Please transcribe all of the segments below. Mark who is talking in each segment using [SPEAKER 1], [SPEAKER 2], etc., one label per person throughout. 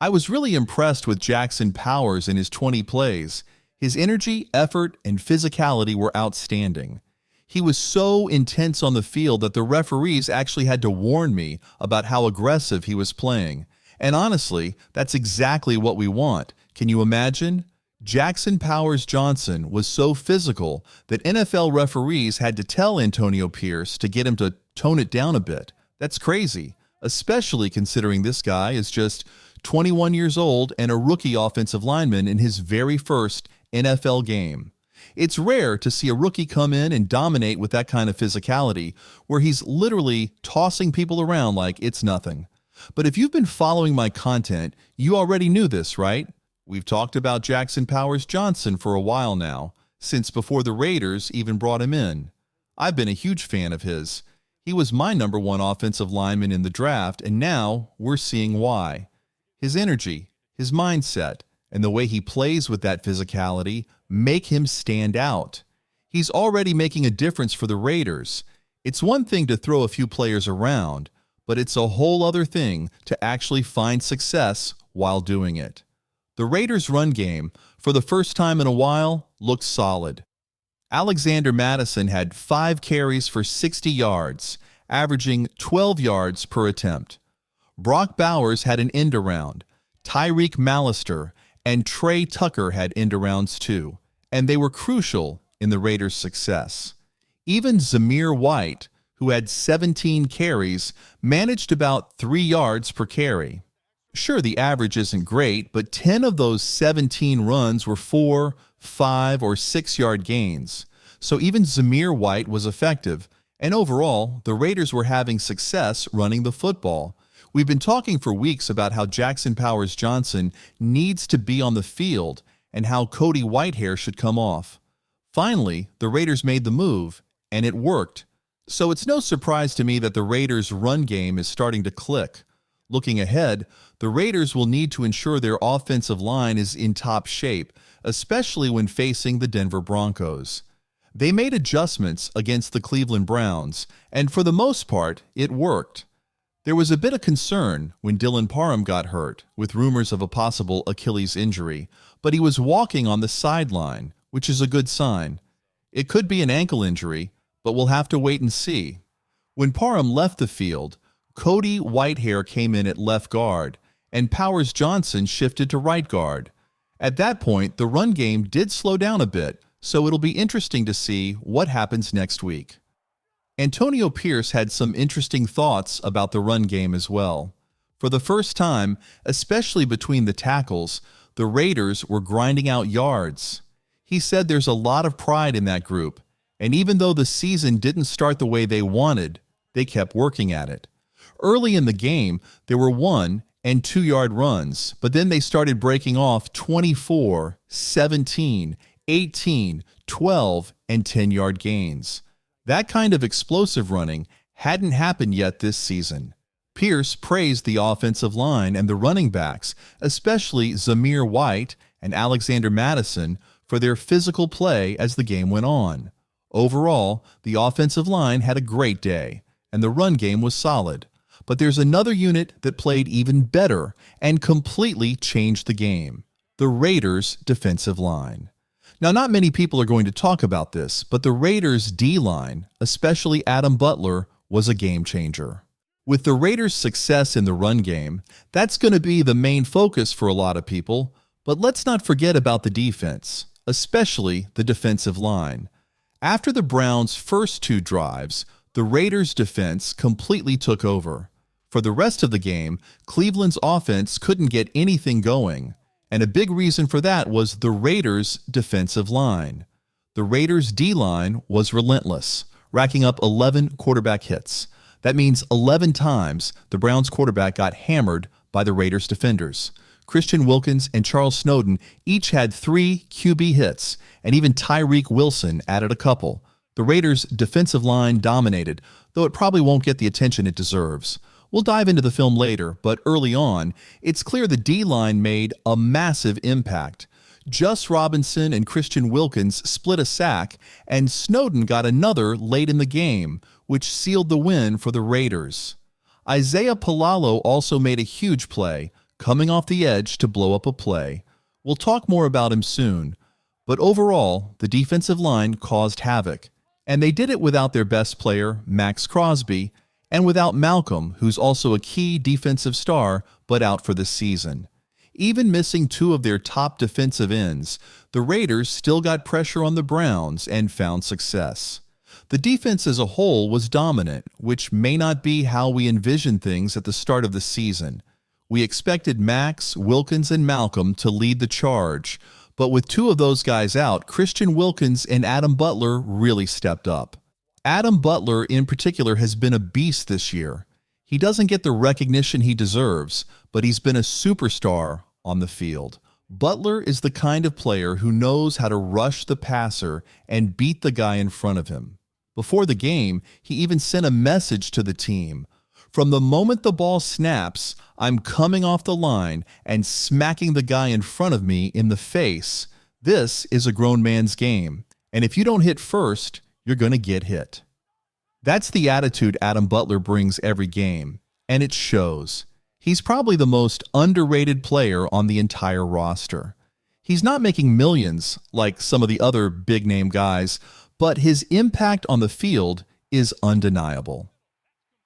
[SPEAKER 1] I was really impressed with Jackson Powers in his 20 plays. His energy, effort, and physicality were outstanding. He was so intense on the field that the referees actually had to warn me about how aggressive he was playing. And honestly, that's exactly what we want. Can you imagine? Jackson Powers Johnson was so physical that NFL referees had to tell Antonio Pierce to get him to tone it down a bit. That's crazy, especially considering this guy is just 21 years old and a rookie offensive lineman in his very first NFL game. It's rare to see a rookie come in and dominate with that kind of physicality, where he's literally tossing people around like it's nothing. But if you've been following my content, you already knew this, right? We've talked about Jackson Powers Johnson for a while now, since before the Raiders even brought him in. I've been a huge fan of his. He was my #1 offensive lineman in the draft, and now we're seeing why. His energy, his mindset, and the way he plays with that physicality make him stand out. He's already making a difference for the Raiders. It's one thing to throw a few players around, but it's a whole other thing to actually find success while doing it. The Raiders' run game, for the first time in a while, looked solid. Alexander Mattison had 5 carries for 60 yards, averaging 12 yards per attempt. Brock Bowers had an end-around. Tyreek Mallister and Trey Tucker had end-arounds too, and they were crucial in the Raiders' success. Even Zamir White, who had 17 carries, managed about 3 yards per carry. Sure, the average isn't great, but 10 of those 17 runs were 4, 5, or 6-yard gains. So even Zamir White was effective, and overall, the Raiders were having success running the football. We've been talking for weeks about how Jackson Powers Johnson needs to be on the field and how Cody Whitehair should come off. Finally, the Raiders made the move, and it worked. So it's no surprise to me that the Raiders' run game is starting to click. Looking ahead, the Raiders will need to ensure their offensive line is in top shape, especially when facing the Denver Broncos. They made adjustments against the Cleveland Browns, and for the most part, it worked. There was a bit of concern when Dylan Parham got hurt, with rumors of a possible Achilles injury, but he was walking on the sideline, which is a good sign. It could be an ankle injury, but we'll have to wait and see. When Parham left the field, Cody Whitehair came in at left guard, and Powers Johnson shifted to right guard. At that point, the run game did slow down a bit, so it'll be interesting to see what happens next week. Antonio Pierce had some interesting thoughts about the run game as well. For the first time, especially between the tackles, the Raiders were grinding out yards. He said there's a lot of pride in that group, and even though the season didn't start the way they wanted, they kept working at it. Early in the game, there were 1- and 2-yard runs, but then they started breaking off 24, 17, 18, 12, and 10-yard gains. That kind of explosive running hadn't happened yet this season. Pierce praised the offensive line and the running backs, especially Zamir White and Alexander Mattison, for their physical play as the game went on. Overall, the offensive line had a great day, and the run game was solid. But there's another unit that played even better and completely changed the game: the Raiders' defensive line. Now, not many people are going to talk about this, but the Raiders' D-line, especially Adam Butler, was a game changer. With the Raiders' success in the run game, that's going to be the main focus for a lot of people, but let's not forget about the defense, especially the defensive line. After the Browns' first 2 drives, the Raiders' defense completely took over. For the rest of the game, Cleveland's offense couldn't get anything going, and a big reason for that was the Raiders' defensive line. The Raiders' D-line was relentless, racking up 11 quarterback hits. That means 11 times the Browns quarterback got hammered by the Raiders defenders. Christian Wilkins and Charles Snowden each had 3 QB hits, and even Tyreek Wilson added a couple. The Raiders' defensive line dominated, though it probably won't get the attention it deserves. We'll dive into the film later, but early on, it's clear the D-line made a massive impact. Just Robinson and Christian Wilkins split a sack, and Snowden got another late in the game, which sealed the win for the Raiders. Isaiah Palalo also made a huge play, coming off the edge to blow up a play. We'll talk more about him soon, but overall, the defensive line caused havoc, and they did it without their best player, Max Crosby, and without Malcolm, who's also a key defensive star, but out for the season. Even missing two of their top defensive ends, the Raiders still got pressure on the Browns and found success. The defense as a whole was dominant, which may not be how we envisioned things at the start of the season. We expected Max, Wilkins, and Malcolm to lead the charge, but with two of those guys out, Christian Wilkins and Adam Butler really stepped up. Adam Butler in particular has been a beast this year. He doesn't get the recognition he deserves, but he's been a superstar on the field. Butler is the kind of player who knows how to rush the passer and beat the guy in front of him. Before the game, he even sent a message to the team. From the moment the ball snaps, I'm coming off the line and smacking the guy in front of me in the face. This is a grown man's game, and if you don't hit first, you're going to get hit. That's the attitude Adam Butler brings every game, and it shows. He's probably the most underrated player on the entire roster. He's not making millions like some of the other big-name guys, but his impact on the field is undeniable.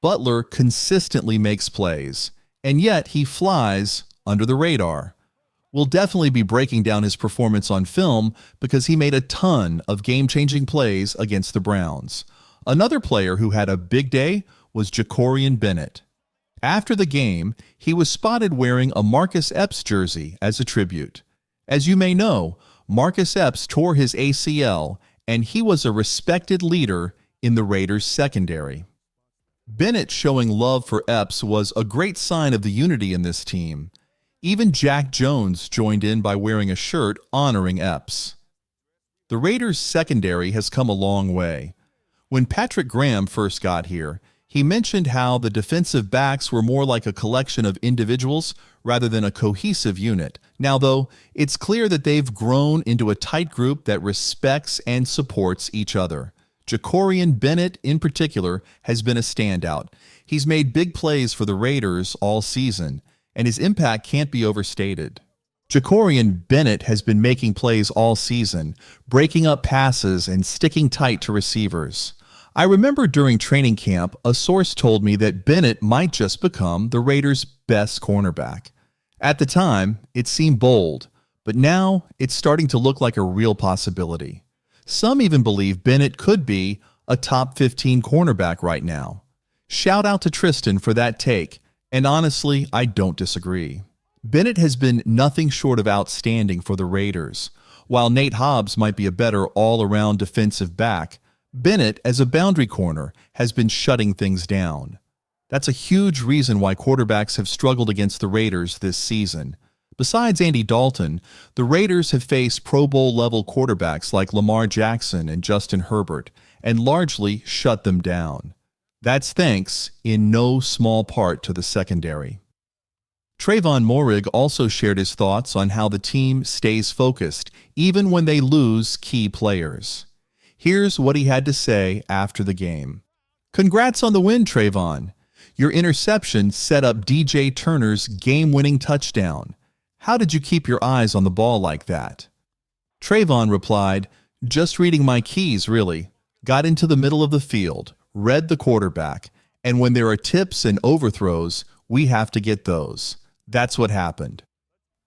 [SPEAKER 1] Butler consistently makes plays, and yet he flies under the radar. We'll definitely be breaking down his performance on film because he made a ton of game-changing plays against the Browns. Another player who had a big day was Jacorian Bennett. After the game, he was spotted wearing a Marcus Epps jersey as a tribute. As you may know, Marcus Epps tore his ACL, and he was a respected leader in the Raiders' secondary. Bennett showing love for Epps was a great sign of the unity in this team. Even Jack Jones joined in by wearing a shirt honoring Epps. The Raiders' secondary has come a long way. When Patrick Graham first got here, he mentioned how the defensive backs were more like a collection of individuals rather than a cohesive unit. Now, though, it's clear that they've grown into a tight group that respects and supports each other. Jacorian Bennett, in particular, has been a standout. He's made big plays for the Raiders all season, and his impact can't be overstated. Jacorian Bennett has been making plays all season, breaking up passes and sticking tight to receivers. I remember during training camp, a source told me that Bennett might just become the Raiders' best cornerback. At the time, it seemed bold, but now it's starting to look like a real possibility. Some even believe Bennett could be a top 15 cornerback right now. Shout out to Tristan for that take, and honestly, I don't disagree. Bennett has been nothing short of outstanding for the Raiders. While Nate Hobbs might be a better all-around defensive back, Bennett, as a boundary corner, has been shutting things down. That's a huge reason why quarterbacks have struggled against the Raiders this season. Besides Andy Dalton, the Raiders have faced Pro Bowl-level quarterbacks like Lamar Jackson and Justin Herbert, and largely shut them down. That's thanks, in no small part, to the secondary. Trayvon Moehrig also shared his thoughts on how the team stays focused, even when they lose key players. Here's what he had to say after the game. "Congrats on the win, Trayvon. Your interception set up DJ Turner's game-winning touchdown. How did you keep your eyes on the ball like that?" Trayvon replied, "Just reading my keys, really. Got into the middle of the field, read the quarterback, and when there are tips and overthrows, we have to get those. That's what happened."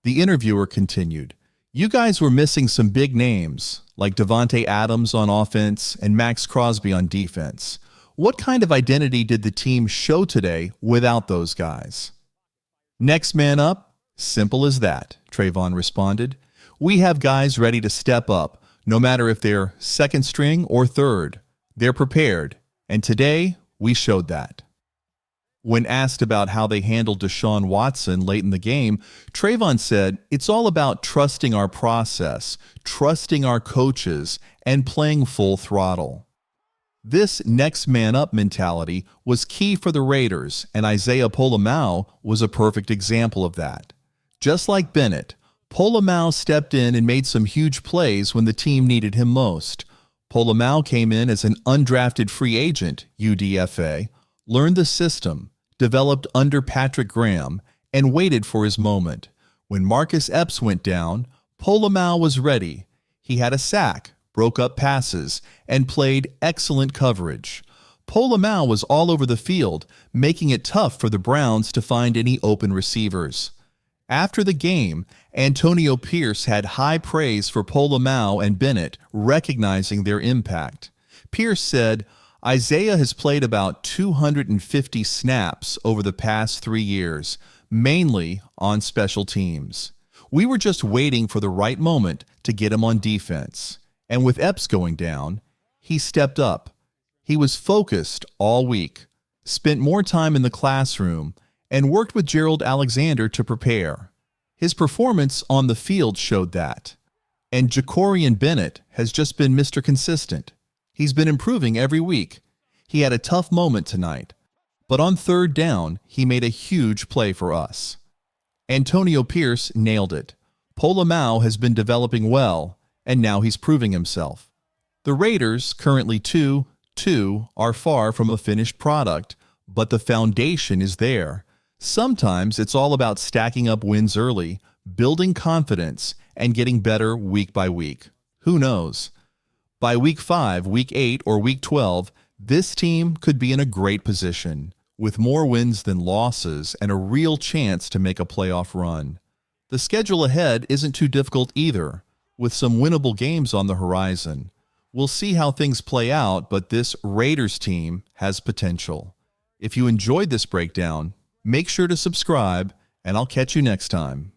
[SPEAKER 1] The interviewer continued, "You guys were missing some big names, like Devontae Adams on offense and Max Crosby on defense. What kind of identity did the team show today without those guys?" "Next man up. Simple as that," Trayvon responded. "We have guys ready to step up, no matter if they're second string or third. They're prepared, and today we showed that." When asked about how they handled Deshaun Watson late in the game, Trayvon said, "It's all about trusting our process, trusting our coaches, and playing full throttle." This next man up mentality was key for the Raiders, and Isaiah Pola-Mao was a perfect example of that. Just like Bennett, Pola-Mao stepped in and made some huge plays when the team needed him most. Pola-Mao came in as an undrafted free agent, UDFA, learned the system, developed under Patrick Graham, and waited for his moment. When Marcus Epps went down, Polamalu was ready. He had a sack, broke up passes, and played excellent coverage. Polamalu was all over the field, making it tough for the Browns to find any open receivers. After the game, Antonio Pierce had high praise for Polamalu and Bennett, recognizing their impact. Pierce said, "Isaiah has played about 250 snaps over the past 3 years, mainly on special teams. We were just waiting for the right moment to get him on defense. And with Epps going down, he stepped up. He was focused all week, spent more time in the classroom, and worked with Gerald Alexander to prepare. His performance on the field showed that. And Jacorian Bennett has just been Mr. Consistent. He's been improving every week. He had a tough moment tonight, but on third down, he made a huge play for us." Antonio Pierce nailed it. Polamalu has been developing well, and now he's proving himself. The Raiders, currently 2-2, are far from a finished product, but the foundation is there. Sometimes it's all about stacking up wins early, building confidence, and getting better week by week. Who knows? By week 5, week 8, or week 12, this team could be in a great position, with more wins than losses and a real chance to make a playoff run. The schedule ahead isn't too difficult either, with some winnable games on the horizon. We'll see how things play out, but this Raiders team has potential. If you enjoyed this breakdown, make sure to subscribe, and I'll catch you next time.